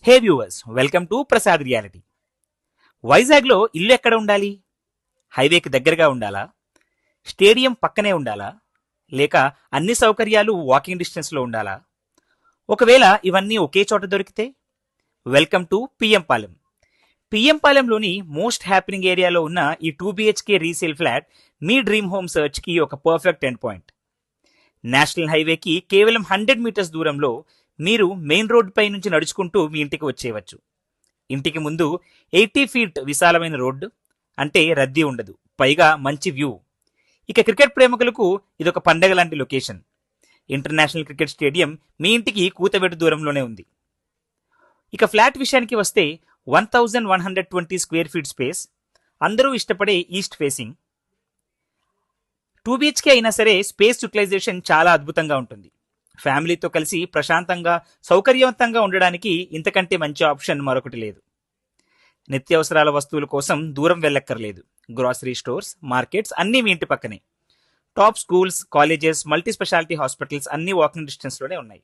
Hey viewers, welcome to Prasad reality. వైజాగ్లో ఇల్లు ఎక్కడ ఉండాలి? హైవేకి దగ్గరగా ఉండాలా? స్టేడియం పక్కనే ఉండాలా? లేక అన్ని సౌకర్యాలు వాకింగ్ డిస్టెన్స్లో ఉండాలా? ఒకవేళ ఇవన్నీ ఒకే చోట దొరికితే? Welcome to PM Palem. PM పాలెంలోని మోస్ట్ హ్యాపెనింగ్ ఏరియాలో ఉన్న ఈ 2 BHK రీసేల్ ఫ్లాట్ మీ డ్రీమ్ హోమ్ సర్చ్కి ఒక పర్ఫెక్ట్ ఎండ్ పాయింట్. నేషనల్ హైవేకి కేవలం 100 మీటర్స్ దూరంలో మీరు మెయిన్ రోడ్ పై నుంచి నడుచుకుంటూ మీ ఇంటికి వచ్చేయవచ్చు. ఇంటికి ముందు 80 ఫీట్ విశాలమైన రోడ్డు, అంటే రద్దీ ఉండదు, పైగా మంచి వ్యూ. ఇక క్రికెట్ ప్రేమికులకు ఇదొక పండగ లాంటి లొకేషన్. ఇంటర్నేషనల్ క్రికెట్ స్టేడియం మీ ఇంటికి కూతబెట్టు దూరంలోనే ఉంది. ఇక ఫ్లాట్ విషయానికి వస్తే 1120 స్క్వేర్ ఫీట్ స్పేస్, అందరూ ఇష్టపడే ఈస్ట్ ఫేసింగ్. 2 BHK అయినా సరే స్పేస్ యూటిలైజేషన్ చాలా అద్భుతంగా ఉంటుంది. ఫ్యామిలీతో కలిసి ప్రశాంతంగా సౌకర్యవంతంగా ఉండడానికి ఇంతకంటే మంచి ఆప్షన్ మరొకటి లేదు. నిత్యావసరాల వస్తువుల కోసం దూరం వెళ్ళక్కర్లేదు. గ్రాసరీ స్టోర్స్, మార్కెట్స్ అన్నీ మీ ఇంటి పక్కనే. Top schools, colleges, multi speciality hospitals అన్నీ వాకింగ్ డిస్టెన్స్లోనే ఉన్నాయి.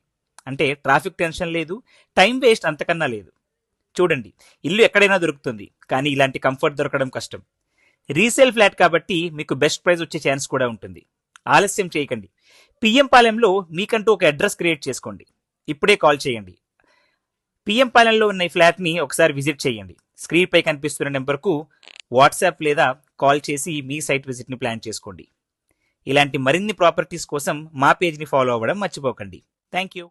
అంటే ట్రాఫిక్ టెన్షన్ లేదు, టైం వేస్ట్ అంతకన్నా లేదు. చూడండి, ఇల్లు ఎక్కడైనా దొరుకుతుంది, కానీ ఇలాంటి కంఫర్ట్ దొరకడం కష్టం. రీసేల్ ఫ్లాట్ కాబట్టి మీకు బెస్ట్ ప్రైస్ వచ్చే ఛాన్స్ కూడా ఉంటుంది. ఆలస్యం చేయకండి, పిఎం పాలెంలో మీకంటూ ఒక అడ్రస్ క్రియేట్ చేసుకోండి. ఇప్పుడే కాల్ చేయండి. పిఎం పాలెంలో ఉన్న ఈ ఫ్లాట్ని ఒకసారి విజిట్ చేయండి. స్క్రీన్ పై కనిపిస్తున్న నెంబర్కు వాట్సాప్ లేదా కాల్ చేసి మీ సైట్ విజిట్ని ప్లాన్ చేసుకోండి. ఇలాంటి మరిన్ని ప్రాపర్టీస్ కోసం మా పేజ్ని ఫాలో అవ్వడం మర్చిపోకండి. Thank you.